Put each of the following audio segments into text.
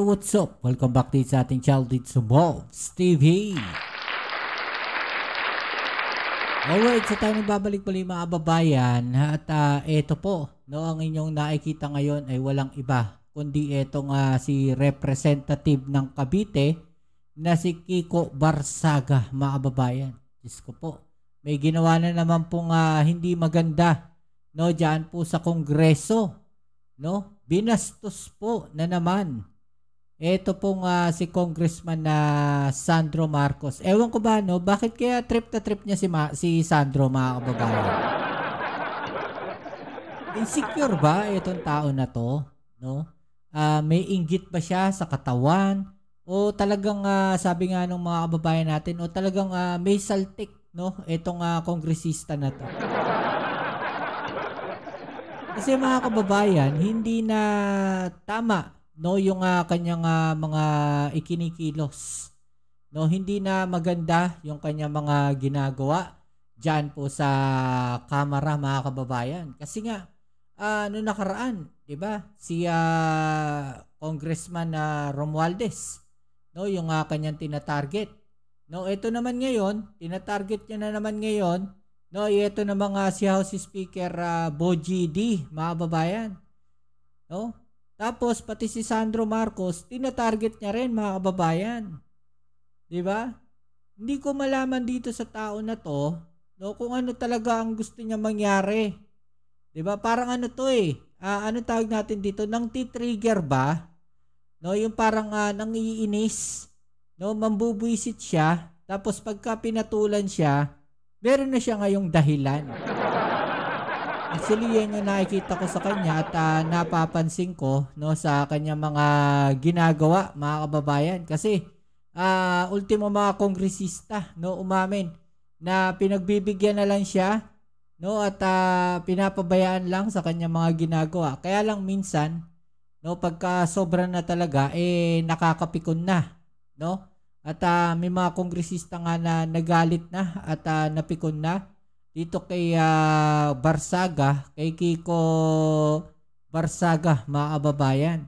what's up? Welcome back dito sa ating channel dito sa Bobs TV. Alright, so tayo babalik muli mga kababayan. At ito po, no, ang inyong nakikita ngayon ay walang iba kundi itong si representative ng Cavite na si Kiko Barsaga mga kababayan. Diyos ko po, may ginawa na naman pong hindi maganda, no, dyan po sa Kongreso, no, binastos po na naman ito pong si Congressman na Sandro Marcos. Ewan ko ba, no, bakit kaya trip na trip niya si Sandro mga kababayan? Insecure ba itong tao na to, no? May inggit ba siya sa katawan? O talagang sabi nga ng mga kababayan natin, o talagang may saltik, no, itong kongresista na to? Kasi mga kababayan, hindi na tama, no, yung kanyang mga ikinikilos. No, hindi na maganda yung kanyang mga ginagawa diyan po sa kamera mga kababayan. Kasi nga noong nakaraan, 'di ba? Si Congressman Romualdez, no, yung kanyang tina-target. No, ito naman ngayon, tina-target niya na naman ngayon. No, ito na mga si House Speaker Bogie D, mga kababayan. No? Tapos pati si Sandro Marcos, tina-target niya rin mga kababayan. 'Di ba? Hindi ko malaman dito sa tao na 'to, no, kung ano talaga ang gusto niya mangyari. 'Di ba? Parang ano 'to ano tawag natin dito, nang ti-trigger ba? No, yung parang nangiinis, no, mambubwisit siya, tapos pagka pinatulan siya, meron na siya ngayong dahilan. Actually, yan yung nakikita ko sa kanya at napapansin ko, no, sa kanya mga ginagawa, mga kababayan. Kasi ultimo mga kongresista, no, umamin na pinagbibigyan na lang siya, no, at pinapabayaan lang sa kanya mga ginagawa. Kaya lang minsan, no, pagka sobra na talaga, nakakapikon na, no? At may mga kongresista nga na nagalit na at napikon na dito kay Barsaga, kay Kiko Barsaga, mga kababayan.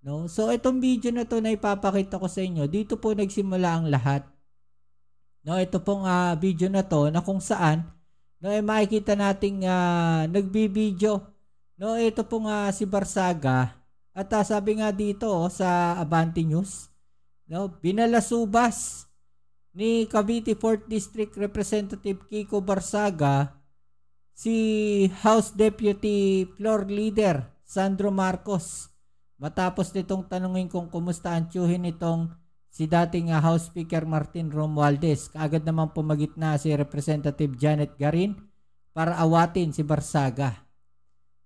No? So itong video na to na ipapakita ko sa inyo, dito po nagsimula ang lahat. No, ito pong video na to na kung saan, no, makikita nating nagbibideo. No, ito pong si Barsaga at sabi nga dito sa Abante News, no, binalasubas ni Cavite 4th District Representative Kiko Barsaga si House Deputy Floor Leader Sandro Marcos matapos nitong tanungin kung kumusta ang tiyuhin nitong si dating House Speaker Martin Romualdez. Kaagad naman pumagitna si Representative Janet Garin para awatin si Barsaga.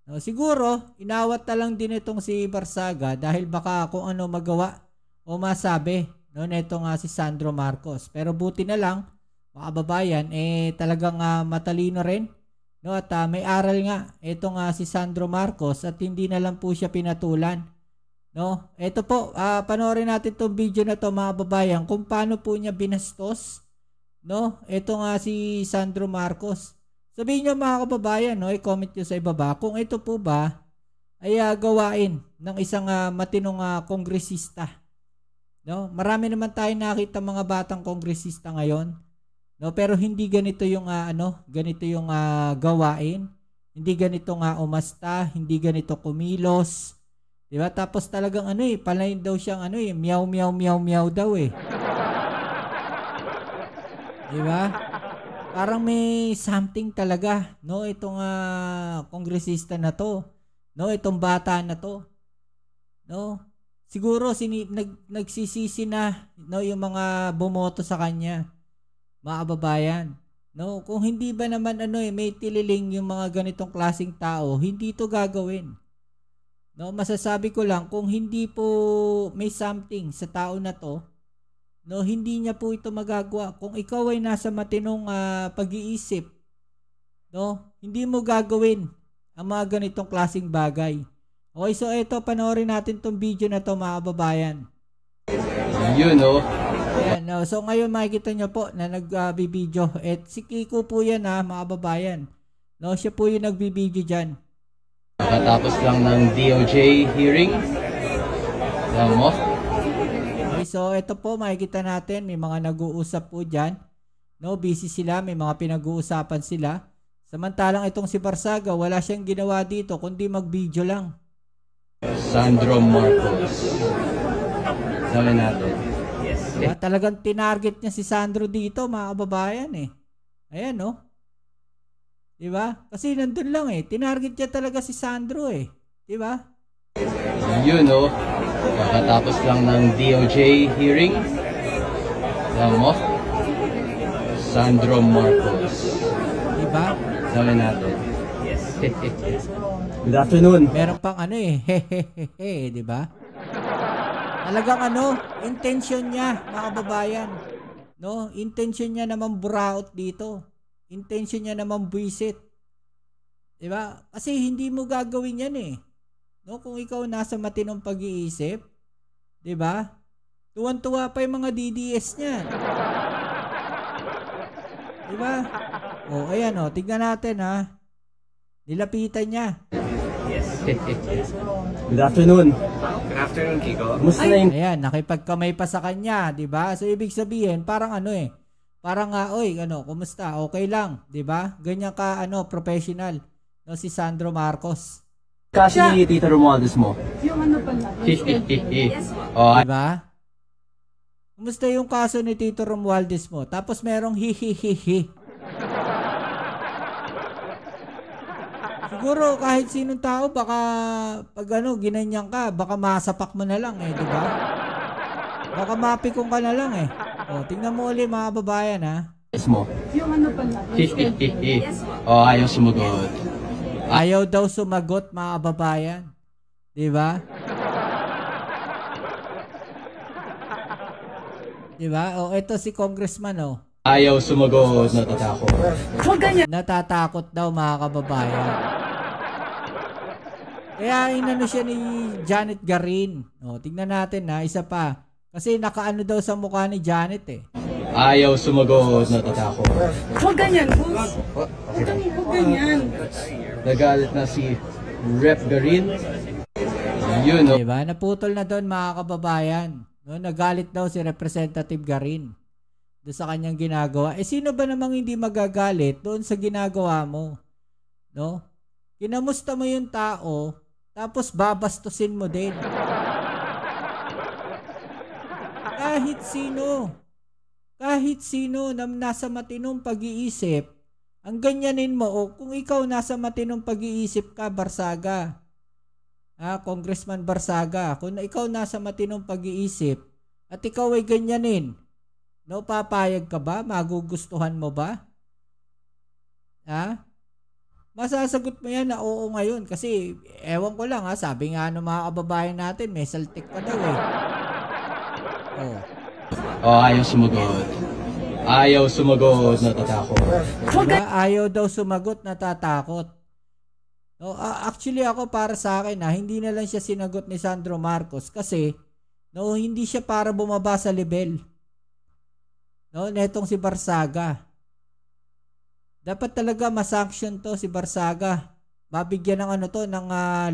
No, siguro inawat na lang din itong si Barsaga dahil baka kung ano magawa o masabi, no, neto nga si Sandro Marcos. Pero buti na lang, mga kababayan, talagang matalino rin, no, at may aral nga ito nga si Sandro Marcos at hindi na lang po siya pinatulan. No, ito po, panoorin natin itong video na to mga kababayan kung paano po niya binastos, no, ito nga si Sandro Marcos. Sabihin niyo mga kababayan, no, i-comment niyo sa ibaba kung ito po ba ay gawain ng isang matinong kongresista. No, marami naman tayong nakita mga batang kongresista ngayon, no, pero hindi ganito yung ganito yung gawain, hindi ganito nga umasta, hindi ganito kumilos, 'di ba? Tapos talagang palain daw siyang meow meow meow meow daw 'di ba? Parang may something talaga, no, itong kongresista na to, no, itong bata na to, no. Siguro nagsisisi na, no, yung mga bumoto sa kanya, mga kababayan. No, kung hindi ba naman may tililing yung mga ganitong klaseng tao, hindi ito gagawin. No, masasabi ko lang kung hindi po may something sa tao na to, no, hindi niya po ito magagawa. Kung ikaw ay nasa matinong pag-iisip, no, hindi mo gagawin ang mga ganitong klaseng bagay. Okay, so ito, panoorin natin tong video na to mga kababayan. Yun, no? Ayan, no? So ngayon makikita nyo po na nagbibideo. Si Kiko po yan mga kababayan. No, siya po yung nagbibideo dyan. Nakatapos lang ng DOJ hearing. Alam mo? Okay, so ito po makikita natin may mga nag-uusap po diyan. No, busy sila, may mga pinag-uusapan sila. Samantalang itong si Barsaga, wala siyang ginawa dito kundi mag-video lang. Sandro Marcos. Sabi natin. Talagang tinarget niya si Sandro dito, mga kababayan eh. Ayan, no? Diba? Kasi nandun lang eh. Tinarget niya talaga si Sandro eh. Diba? Yun, no? Kakatapos lang ng DOJ hearing. Alam mo? Sandro Marcos. Diba? Sabi natin. Good afternoon. Meron pang ano eh. Hehehehe. Diba? Talagang ano, intention niya, mga kababayan. No? Intention niya naman buraot dito. Intention niya naman buisit. Diba? Kasi hindi mo gagawin yan eh. No? Kung ikaw nasa matinong pag-iisip, diba? Tuwan-tuwa pa yung mga DDS niyan. Diba? O, ayan o. Tignan natin ha. Nilapitan niya. Good afternoon. Good afternoon, Kiko. Kumusta na yung Ayan, nakipagkamay pa sa kanya, 'di ba? So ibig sabihin, parang ano eh. Parang oy, ano, kumusta? Okay lang, 'di ba? Ganyan ka professional, no si Sandro Marcos. kasi ni Tito Romualdez mo? Yung ano pala? Oh, 'Di ba? Kumusta yung kaso ni Tito Romualdez mo? Tapos merong hihihihi. Siguro kahit sinong tao baka pag ginanyan ka, baka masapak mo na lang eh, 'di ba? Baka mapikong ka na lang eh. O, tingnan mo ulit mga babayan ha. Mo? Yung ano pala? oh, ayaw sumagot. Ayaw daw sumagot mga babayan. 'Di ba? 'Di ba? O ito si Congressman oh. Ayaw sumagot, natatakot. Huwag ganyan. Natatakot daw mga kababayan. Kaya inano siya ni Janet Garin. O, tingnan natin ha, isa pa. Kasi nakaano daw sa mukha ni Janet eh. Ayaw sumagot, natatakot. Huwag ganyan, boss. Huwag ganyan. Nagalit na si Rep Garin. Yun, no? Diba? Naputol na doon mga kababayan. No, nagalit daw si Representative Garin doon sa kanyang ginagawa. Eh sino ba namang hindi magagalit doon sa ginagawa mo? No? Kinamusta mo yung tao, tapos babastusin mo din. Kahit sino na nasa matinong pag-iisip, ang ganyanin mo, o kung ikaw nasa matinong pag-iisip ka, Barsaga, Congressman Barsaga, kung ikaw nasa matinong pag-iisip, at ikaw ay ganyanin, no, papayag ka ba? Magugustuhan mo ba? Masasagot mo yan na oo ngayon kasi ewan ko lang sabi nga ng mga kababayan natin may saltik pa daw eh. Oh, ayaw sumagot. Ayaw sumagot, natatakot. Diba? Ayaw daw sumagot, natatakot. No, actually ako para sa akin hindi na lang siya sinagot ni Sandro Marcos kasi no, hindi siya para bumaba sa level. No, netong si Barsaga. Dapat talaga ma-sanction to si Barsaga. Mabigyan ng ng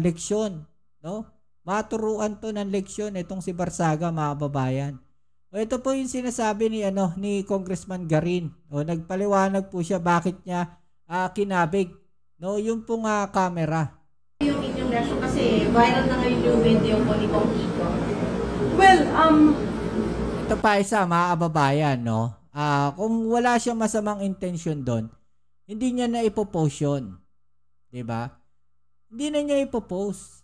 leksyon, no? Maturuan to ng leksyon itong si Barsaga, mga kababayan. O ito po yung sinasabi ni Congressman Garin. O nagpaliwanag po siya bakit niya kinabig, no, yung pong camera. Yung inyong reaction kasi viral na ngayon yung video ko ni Kong Kiko. Well, Ito pa isa, mga kababayan, no? Kung wala siyang masamang intention doon, hindi niya na ipopost yun. Diba? Hindi na niya ipopost.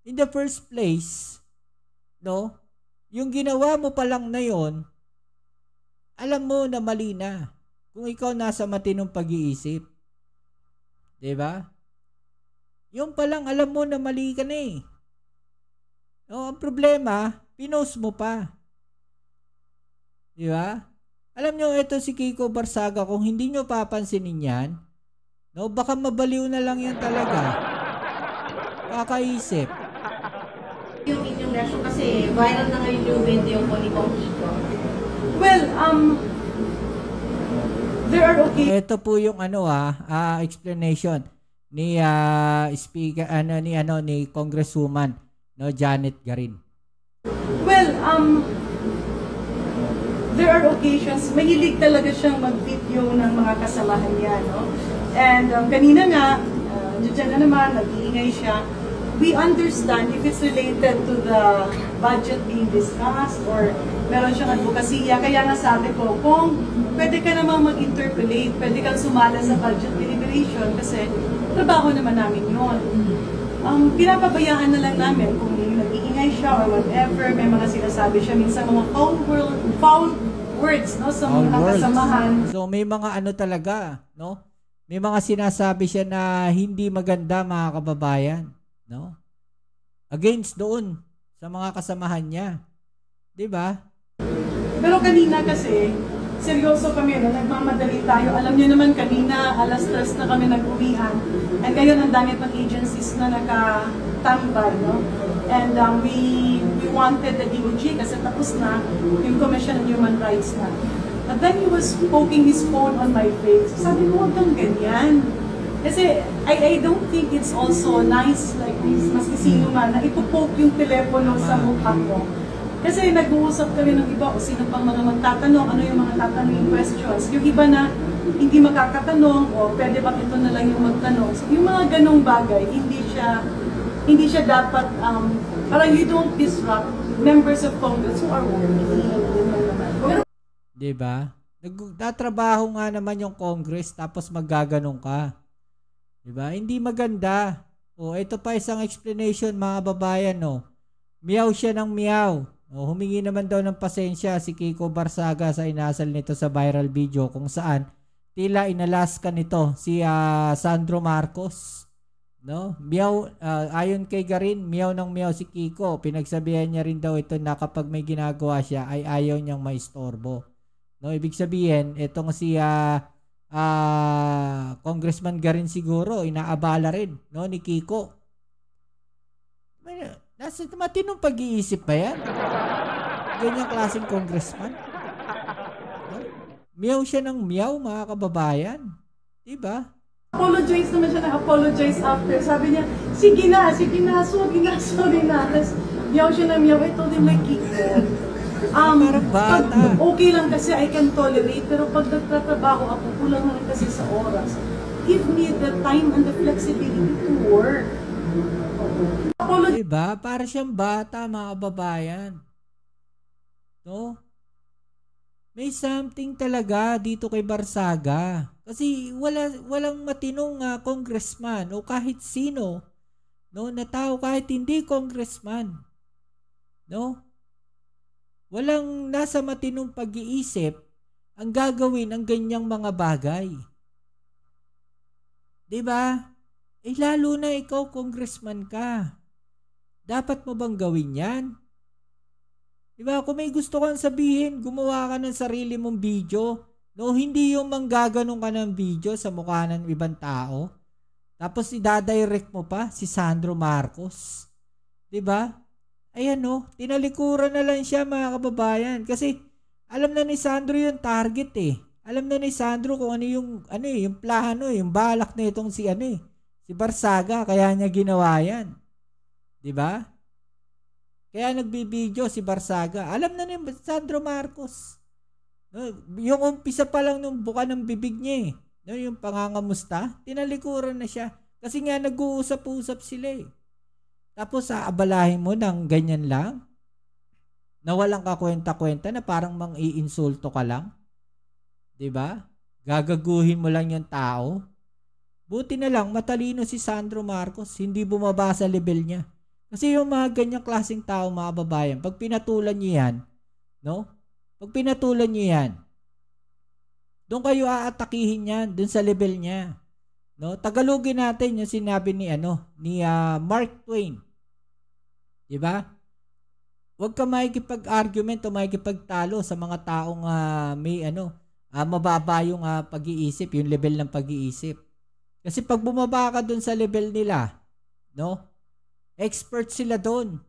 In the first place, no? Yung ginawa mo pa lang na yon, alam mo na mali na. Kung ikaw nasa matinong pag-iisip. Diba? Yung pa lang, alam mo na mali ka na eh. No, ang problema, pinost mo pa. Diba? Alam nyo, ito si Kiko Barsaga, kung hindi nyo papansinin yan, no, baka mabaliw na lang yan talaga. Kakaisip. Yung inyong reaction kasi viral na ngayon yung video ko ni Kong Kiko. well, there are Ito po yung explanation ni speaker ni Congresswoman, no, Janet Garin. Well, there are occasions, mahilig talaga siyang mag-video ng mga kasamahan niya, no? And kanina nga, dyan na naman, nag-iingay siya. We understand if it's related to the budget being discussed or meron siyang advokasya. Kaya nga sabi ko, kung pwede ka namang mag-interpolate, pwede kang sumala sa budget deliberation kasi trabaho naman namin yun. Pinapabayaan na lang namin kung nag-iingay siya or whatever, may mga sinasabi siya, minsan mga foul words, no, sa mga kasamahan. So may mga ano talaga, no? May mga sinasabi siya na hindi maganda, mga kababayan, no? Against doon sa mga kasamahan niya. 'Di ba? Pero kanina kasi seryoso kami, no? Nagmamadali tayo. Alam niyo naman kanina, 3:00 na kami nag-uwian. And ngayon ang dami pang agencies na nakatambay, no? And we wanted the DOJ kasi tapos na yung Commission on Human Rights na. But then he was poking his phone on my face. Sabi ko, huwag kang ganyan. Kasi I don't think it's also nice, like maski sino man, na ipopoke yung telepono sa mukha ko. Kasi nag-uusap kami ng iba o sino pang mga magtatanong, ano yung mga tatanungin questions. Yung iba na hindi makakatanong o pwede ba ito na lang yung magtanong. So yung mga ganong bagay, hindi siya dapat, parang you don't disrupt members of Congress who are working. Diba? Nagtatrabaho nga naman yung Congress tapos maggaganong ka. Diba? Hindi maganda. O, ito pa isang explanation, mga babayan, no. Miyaw siya ng miyaw. O, humingi naman daw ng pasensya si Kiko Barsaga sa inasal nito sa viral video kung saan tila inalas ka nito si Sandro Marcos. No? Miyaw, ayon kay Garin, miyaw ng miyaw si Kiko. Pinagsabihan niya rin daw ito na kapag may ginagawa siya ay ayaw niyang maistorbo. No, ibig sabihin, itong si Congressman Garin siguro, inaabala rin, no, ni Kiko. Nasa matinong pag-iisip pa yan? Ganyang klaseng congressman. No? Miyaw siya ng miyaw, mga kababayan. Diba? Apologize naman siya, na-apologize after. Sabi niya, sige na, sorry na. Tapos, miyaw siya ng miyaw. I told him like, Kiko, parang bata. Okay lang kasi I can tolerate, pero pag nagtatrabaho ako, kulang na rin kasi sa oras. Give me the time and the flexibility to work. Diba? Para siyang bata, mga kababayan. No? May something talaga dito kay Barsaga. Kasi walang matinong congressman o kahit sino, no, na tao kahit hindi congressman. No? Walang nasa matinong pag-iisip ang gagawin ang ganyang mga bagay. 'Di ba? Eh lalo na ikaw congressman ka. Dapat mo bang gawin 'yan? 'Di ba? Kung may gusto kang sabihin, gumawa ka ng sarili mong video. No, hindi yung manggaganong ka ng video sa mukha ng ibang tao. Tapos i-direct mo pa si Sandro Marcos. 'Di ba? Ayan, no, tinalikuran na lang siya, mga kababayan. Kasi alam na ni Sandro yung target eh. Alam na ni Sandro kung ano yung plano, yung balak na itong si Barsaga, kaya niya ginawa yan. 'Di ba? Kaya nagbibideo si Barsaga. Alam na ni Sandro Marcos. No, yung umpisa pa lang nung buka ng bibig niya eh. No, yung pangangamusta, tinalikuran na siya. Kasi nga nag-uusap-usap sila eh. Tapos aabalahin mo ng ganyan lang? Na walang kakwenta-kwenta na parang mang-iinsulto ka lang? 'Di ba? Gagaguhin mo lang yung tao? Buti na lang matalino si Sandro Marcos, hindi bumaba sa level niya. Kasi yung mga ganyang klaseng tao, mga babayan, pag pinatulan niyo yan, no? Pag pinatulan niyo yan, doon kayo aatakihin yan, doon sa level niya. No, Tagalogin natin yung sinabi ni Mark Twain. 'Di ba? Huwag ka makikipag-argument o makikipagtalo sa mga taong may mababa yung pag-iisip, yung level ng pag-iisip. Kasi pag bumaba ka doon sa level nila, no? Expert sila doon.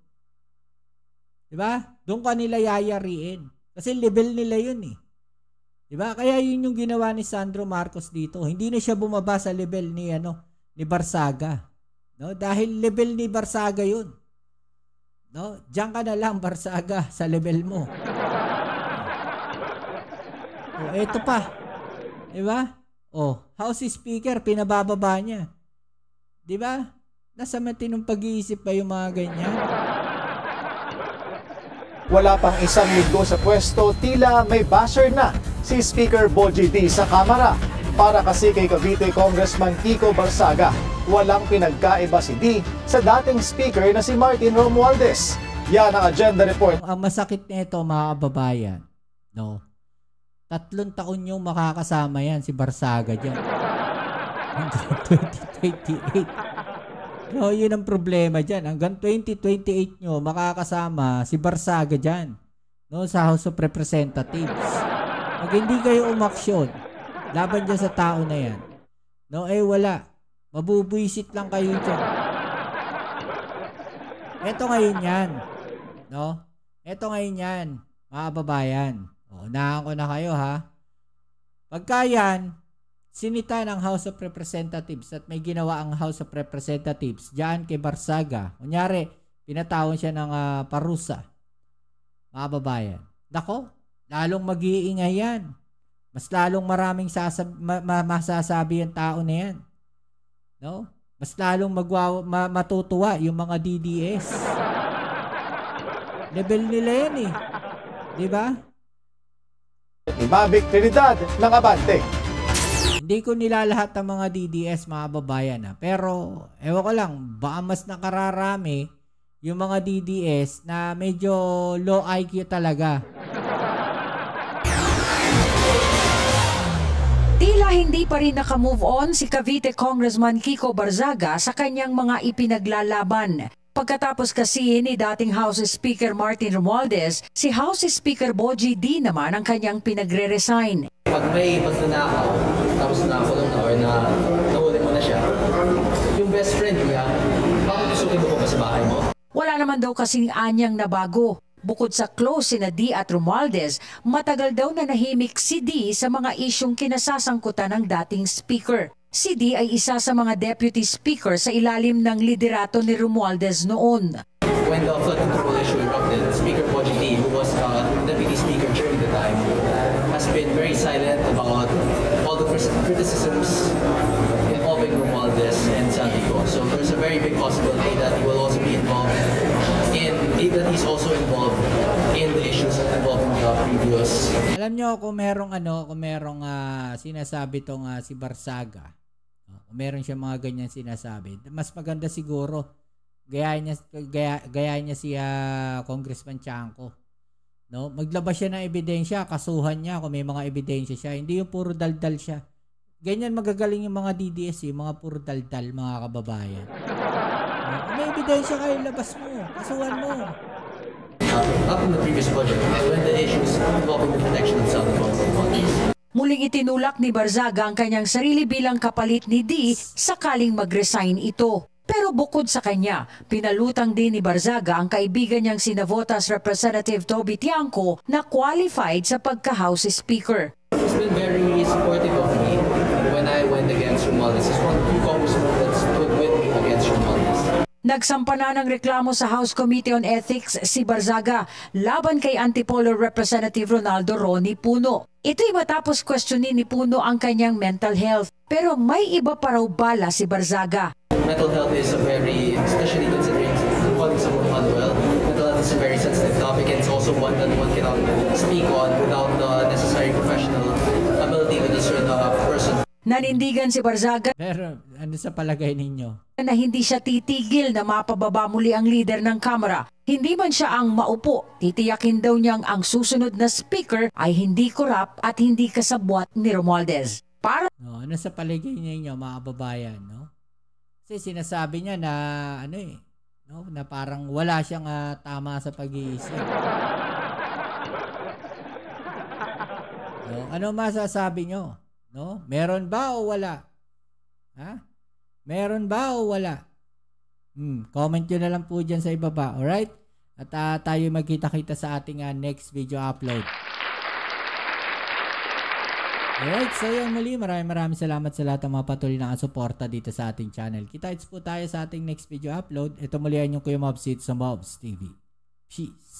'Di ba? Doon ka nila yayariin. Kasi level nila 'yun eh. Diba? Kaya yun yung ginawa ni Sandro Marcos dito. Hindi na siya bumaba sa level ni Barsaga. No? Dahil level ni Barsaga yun. No? Diyan ka na lang, Barsaga, sa level mo. O, eto pa. Diba? O, House Speaker, pinabababa niya. Diba? Nasa matinong pag-iisip pa yung mga ganyan. Wala pang isang linggo sa pwesto, tila may basher na si Speaker Bogie D sa Kamara. Para kasi kay Cavite Congressman Kiko Barsaga, walang pinagkaiba si D sa dating speaker na si Martin Romualdez. Yan ang agenda report. Ang masakit nito, mga kababayan, no? 3 taon yung makakasama yan si Barsaga dyan. Hanggang 2028. No, yun ang problema dyan. Hanggang 2028 nyo makakasama si Barsaga dyan. No, sa House of Representatives. Pag hindi kayo umaksyon laban dyan sa tao na yan, no, eh wala. Mabubuisit lang kayo dyan. Ito ngayon yan. No? Ito ngayon yan, mga kababayan. O, unahan ko na kayo, ha? Pagka yan, sinita ng House of Representatives at may ginawa ang House of Representatives diyan kay Barsaga. Kunyari, pinatawan siya ng parusa. Mga kababayan. Nako, lalong mag-iingay yan. Mas lalong maraming masasabi ang tao na yan. No? Mas lalong matutuwa yung mga DDS. Level nila yan eh. Diba? Mavic Trinidad ng Abante. Hindi ko nilalahat ang mga DDS, mga babayan. Pero, ewan ko lang, baka mas nakararami yung mga DDS na medyo low IQ talaga. Tila hindi pa rin nakamove on si Cavite Congressman Kiko Barzaga sa kanyang mga ipinaglalaban. Pagkatapos kasi ni dating House Speaker Martin Romualdez, si House Speaker Bogie D naman ang kanyang pinagre-resign. Pag may magnanakaw, tapos nakakulong na or nahuli mo na siya, yung best friend niya, bakit gustukin mo pa sa bahay mo? Wala naman daw kasing anyang nabago. Bukod sa close sina D at Romualdez, matagal daw na nahimik si D sa mga isyong kinasasangkutan ng dating speaker. Si D ay isa sa mga deputy speaker sa ilalim ng liderato ni Romualdez noon. When the flood control issue erupted, Speaker Bogie D, who was deputy speaker during the time, has been very silent about all the criticisms involving Romualdez and Santiago. So there's a very big possibility that he will also be involved that he's also involved in the issues involving the previous. Alam nyo kung merong sinasabi tong si Barsaga, kung meron siya mga ganyan sinasabi, mas maganda siguro gayahin niya si Congressman Chanco. No? Maglabas siya ng ebidensya, kasuhan niya kung may mga ebidensya siya, hindi yung puro daldal siya. Ganyan magagaling yung mga DDS, yung mga puro daldal, mga kababayan. May ebidensya kayo, labas mo, kasuhan mo. Up in the previous budget, when the issues involving the protection of Santiago funds. Muling itinulak ni Barzaga ang kanyang sarili bilang kapalit ni D sakaling mag-resign ito. Pero bukod sa kanya, pinalutang din ni Barzaga ang kaibigan niyang si Navotas Representative Toby Tiangco na qualified sa pagka-House Speaker. He's been very supportive of me when I went against Romualdez. He's one of the congressmen that stood with me against Romualdez. Nagsampa na ng reklamo sa House Committee on Ethics si Barzaga laban kay Antipolo Representative Ronaldo Ronnie Puno. Ito'y matapos questionin ni Puno ang kanyang mental health. Pero may iba pa raw bala si Barzaga. Mental health is a very, especially considering calling someone unwell, mental health is a very sensitive topic and it's also one that one cannot speak on without the necessary professional ability to discern a person. Nanindigan si Barzaga Pero ano sa palagay ninyo? na hindi siya titigil na mapababa muli ang leader ng Kamara. Hindi man siya ang maupo, titiyakin daw niyang ang susunod na speaker ay hindi korap at hindi kasabwat ni Romualdez. Para No, ano sa palagay ninyo, mga kababayan, no? Kasi sinasabi niya na no, na parang wala siyang tama sa pag-iisip. No, ano masasabi nyo? No? Meron ba o wala? Ha? Meron ba o wala? Comment nyo na lang po dyan sa ibaba. Alright? At tayo magkita-kita sa ating next video upload. Alright, so yun muli. Maraming salamat sa lahat ng mga patuloy na suporta dito sa ating channel. Kita-kits po tayo sa ating next video upload. Ito muli ang yung Kuya Mobs sa Mobs TV. Peace.